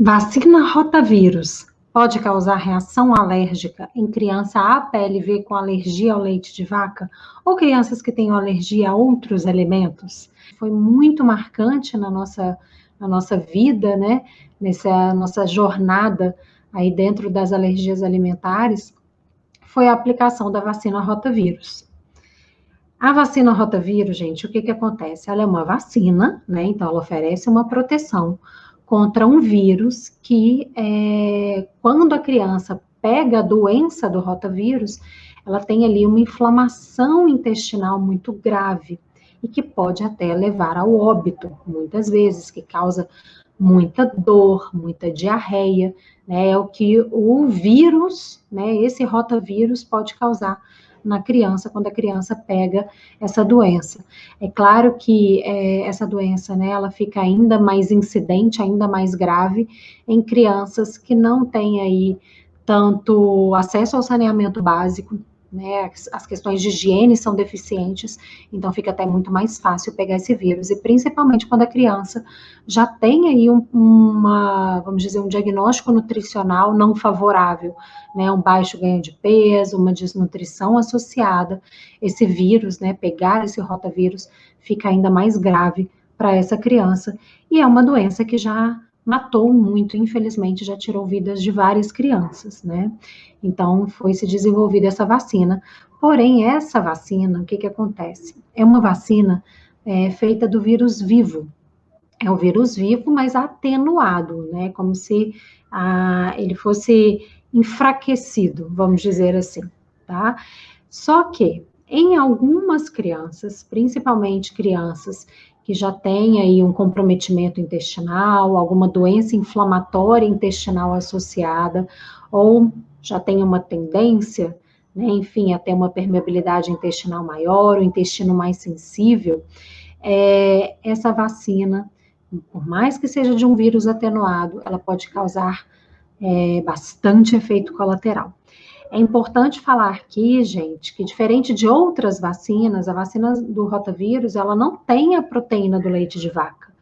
Vacina rotavírus pode causar reação alérgica em criança APLV com alergia ao leite de vaca ou crianças que tenham alergia a outros alimentos? Foi muito marcante na nossa vida, né? Nessa nossa jornada aí dentro das alergias alimentares, foi a aplicação da vacina rotavírus. A vacina rotavírus, gente, o que que acontece? Ela é uma vacina, né? Então, ela oferece uma proteção contra um vírus que, quando a criança pega a doença do rotavírus, ela tem ali uma inflamação intestinal muito grave e que pode até levar ao óbito, muitas vezes, que causa muita dor, muita diarreia, né? É o que o vírus, né? Esse rotavírus pode causar na criança, quando a criança pega essa doença. É claro que essa doença, né, ela fica ainda mais incidente, ainda mais grave em crianças que não têm aí tanto acesso ao saneamento básico, né, as questões de higiene são deficientes, então fica até muito mais fácil pegar esse vírus, e principalmente quando a criança já tem aí vamos dizer, um diagnóstico nutricional não favorável, né, um baixo ganho de peso, uma desnutrição associada, esse vírus, né, pegar esse rotavírus fica ainda mais grave para essa criança, e é uma doença que já matou muito, infelizmente, já tirou vidas de várias crianças, né? Então, foi se desenvolvida essa vacina. Porém, essa vacina, o que que acontece? É uma vacina feita do vírus vivo. É o vírus vivo, mas atenuado, né? Como se ele fosse enfraquecido, vamos dizer assim, tá? Só que em algumas crianças, principalmente crianças que já têm aí um comprometimento intestinal, alguma doença inflamatória intestinal associada, ou já tem uma tendência, né, enfim, a ter uma permeabilidade intestinal maior, o intestino mais sensível, essa vacina, por mais que seja de um vírus atenuado, ela pode causar bastante efeito colateral. É importante falar aqui, gente, que diferente de outras vacinas, a vacina do rotavírus, ela não tem a proteína do leite de vaca,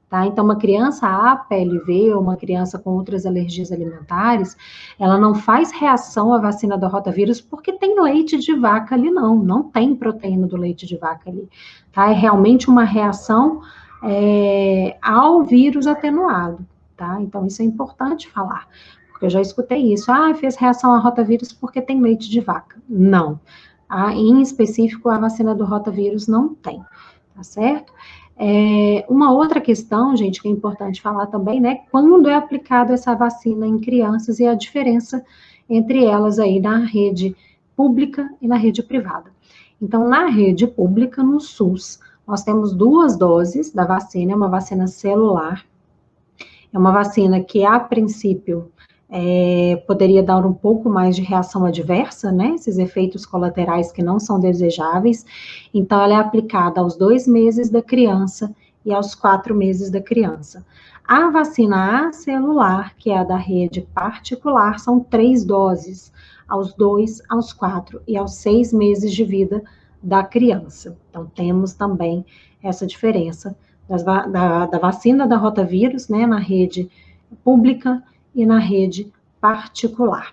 tá? Então, uma criança APLV ou uma criança com outras alergias alimentares, ela não faz reação à vacina do rotavírus porque tem leite de vaca ali, não tem proteína do leite de vaca ali, tá? É realmente uma reação ao vírus atenuado, tá? Então, isso é importante falar. Porque eu já escutei isso. Fez reação a rotavírus porque tem leite de vaca. Não. Em específico, a vacina do rotavírus não tem. Tá certo? Uma outra questão, gente, que é importante falar também, né? Quando é aplicada essa vacina em crianças e a diferença entre elas aí na rede pública e na rede privada. Então, na rede pública, no SUS, nós temos 2 doses da vacina, é uma vacina celular, é uma vacina que, a princípio, poderia dar um pouco mais de reação adversa, né? Esses efeitos colaterais que não são desejáveis. Então, ela é aplicada aos 2 meses da criança e aos 4 meses da criança. A vacina acelular, que é a da rede particular, são 3 doses, aos 2, aos 4 e aos 6 meses de vida da criança. Então, temos também essa diferença da vacina da rotavírus, né, na rede pública e na rede particular.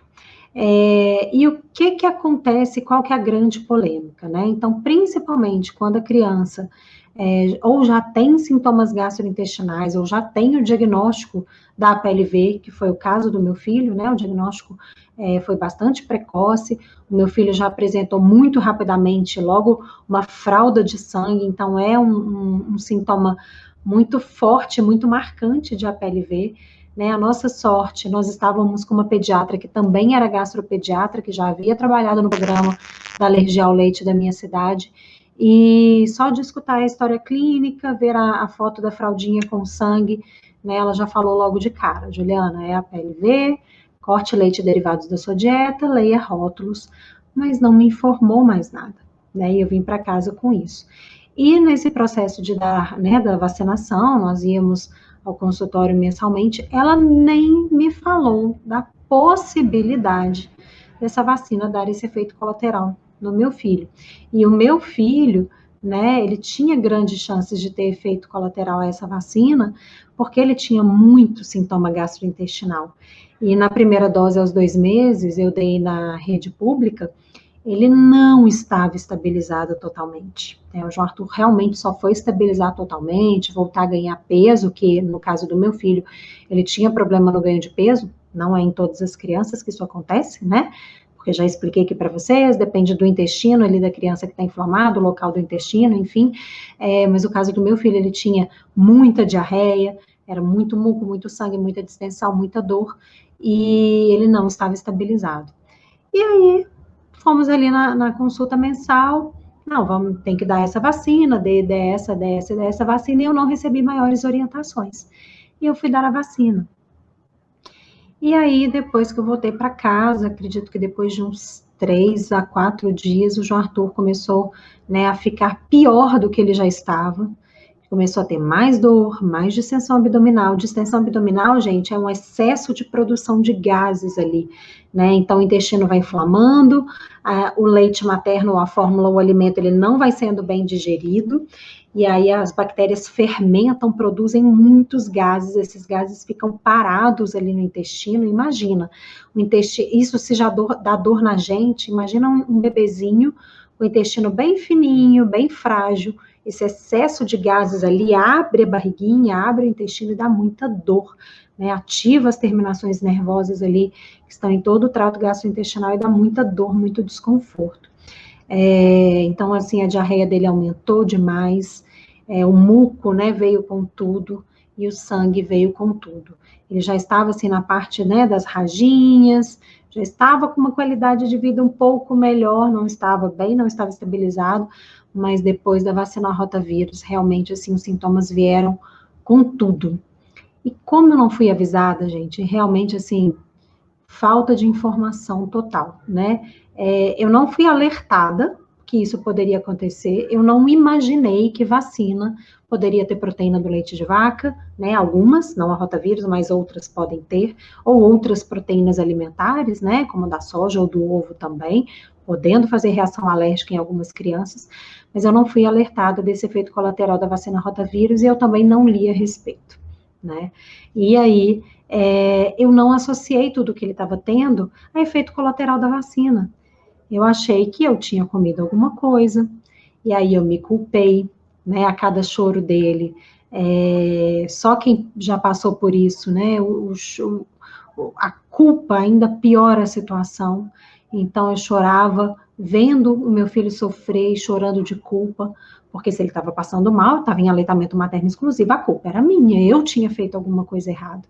E o que acontece, qual que é a grande polêmica, né? Então, principalmente quando a criança ou já tem sintomas gastrointestinais, ou já tem o diagnóstico da APLV, que foi o caso do meu filho, né? O diagnóstico foi bastante precoce, o meu filho já apresentou muito rapidamente, logo, uma fralda de sangue, então é um sintoma muito forte, muito marcante de APLV, né? A nossa sorte, nós estávamos com uma pediatra que também era gastropediatra, que já havia trabalhado no programa da alergia ao leite da minha cidade, e só de escutar a história clínica, ver a foto da fraldinha com sangue, né, ela já falou logo de cara: Juliana, é APLV, corte leite e derivados da sua dieta, leia rótulos, mas não me informou mais nada, né, e eu vim para casa com isso. E nesse processo de dar, né, da vacinação, nós íamos ao consultório mensalmente, ela nem me falou da possibilidade dessa vacina dar esse efeito colateral no meu filho. E o meu filho, né? Ele tinha grandes chances de ter efeito colateral a essa vacina, porque ele tinha muito sintoma gastrointestinal. E na primeira dose, aos 2 meses, eu dei na rede pública, ele não estava estabilizado totalmente. O João Arthur realmente só foi estabilizar totalmente, voltar a ganhar peso, que no caso do meu filho, ele tinha problema no ganho de peso, não é em todas as crianças que isso acontece, né? Porque já expliquei aqui para vocês, depende do intestino ali da criança que está inflamado, o local do intestino, enfim. Mas o caso do meu filho, ele tinha muita diarreia, era muito muco, muito sangue, muita distensão, muita dor, e ele não estava estabilizado. E aí, fomos ali na consulta mensal, não, tem que dar essa vacina, dessa vacina, e eu não recebi maiores orientações. E eu fui dar a vacina. E aí, depois que eu voltei para casa, acredito que depois de uns 3 a 4 dias, o João Arthur começou, né, a ficar pior do que ele já estava. Começou a ter mais dor, mais distensão abdominal. Distensão abdominal, gente, é um excesso de produção de gases ali, né? Então, o intestino vai inflamando, o leite materno, a fórmula, o alimento, ele não vai sendo bem digerido, e aí as bactérias fermentam, produzem muitos gases, esses gases ficam parados ali no intestino. Imagina, o intestino, isso se já dá dor na gente, imagina um bebezinho, o intestino bem fininho, bem frágil, esse excesso de gases ali abre a barriguinha, abre o intestino e dá muita dor, né? Ativa as terminações nervosas ali, que estão em todo o trato gastrointestinal, e dá muita dor, muito desconforto. Então, assim, a diarreia dele aumentou demais, o muco, né, veio com tudo, e o sangue veio com tudo. Ele já estava, assim, na parte, né, das raginhas, já estava com uma qualidade de vida um pouco melhor, não estava bem, não estava estabilizado, mas depois da vacina rotavírus, realmente, assim, os sintomas vieram com tudo. E como eu não fui avisada, gente, realmente, assim, falta de informação total, né? Eu não fui alertada que isso poderia acontecer, eu não imaginei que vacina poderia ter proteína do leite de vaca, né? Algumas, não a rotavírus, mas outras podem ter, ou outras proteínas alimentares, né? Como a da soja ou do ovo também, podendo fazer reação alérgica em algumas crianças, mas eu não fui alertada desse efeito colateral da vacina rotavírus e eu também não li a respeito, né? E aí, eu não associei tudo que ele estava tendo a efeito colateral da vacina. Eu achei que eu tinha comido alguma coisa, e aí eu me culpei, né, a cada choro dele. Só quem já passou por isso, né, a culpa ainda piora a situação. Então eu chorava vendo o meu filho sofrer e chorando de culpa, porque se ele estava passando mal, estava em aleitamento materno exclusivo, a culpa era minha, eu tinha feito alguma coisa errada,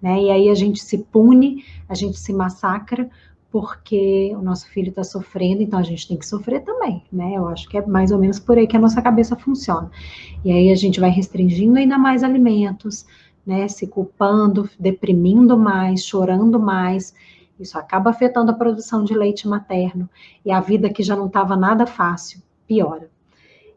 né? E aí a gente se pune, a gente se massacra, porque o nosso filho está sofrendo, então a gente tem que sofrer também, né? Eu acho que é mais ou menos por aí que a nossa cabeça funciona. E aí a gente vai restringindo ainda mais alimentos, né? Se culpando, deprimindo mais, chorando mais. Isso acaba afetando a produção de leite materno. E a vida que já não estava nada fácil, piora.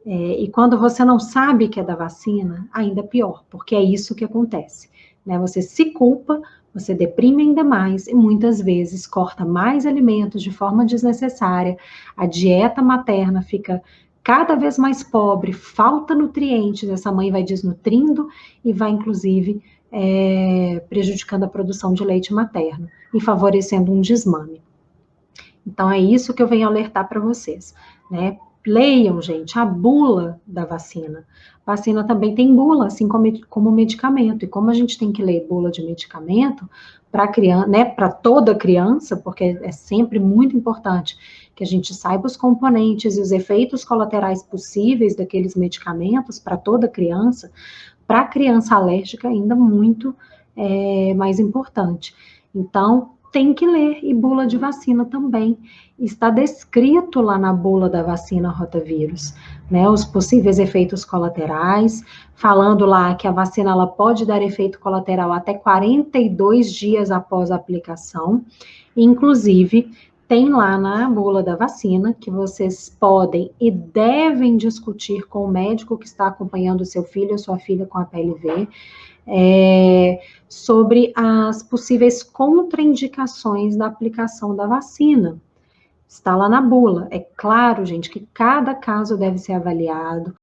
E quando você não sabe que é da vacina, ainda pior, porque é isso que acontece, né? Você se culpa, você deprime ainda mais e muitas vezes corta mais alimentos de forma desnecessária, a dieta materna fica cada vez mais pobre, falta nutrientes, essa mãe vai desnutrindo e vai, inclusive, prejudicando a produção de leite materno e favorecendo um desmame. Então, é isso que eu venho alertar para vocês, né? Leiam, gente, a bula da vacina. Vacina também tem bula, assim como medicamento. E como a gente tem que ler bula de medicamento para criança, né, para toda criança, porque é sempre muito importante que a gente saiba os componentes e os efeitos colaterais possíveis daqueles medicamentos para toda criança, para a criança alérgica ainda muito mais importante. Então, tem que ler, e bula de vacina também. Está descrito lá na bula da vacina rotavírus, né, os possíveis efeitos colaterais, falando lá que a vacina ela pode dar efeito colateral até 42 dias após a aplicação, inclusive tem lá na bula da vacina que vocês podem e devem discutir com o médico que está acompanhando o seu filho ou sua filha com a PLV, sobre as possíveis contraindicações da aplicação da vacina. Está lá na bula. É claro, gente, que cada caso deve ser avaliado,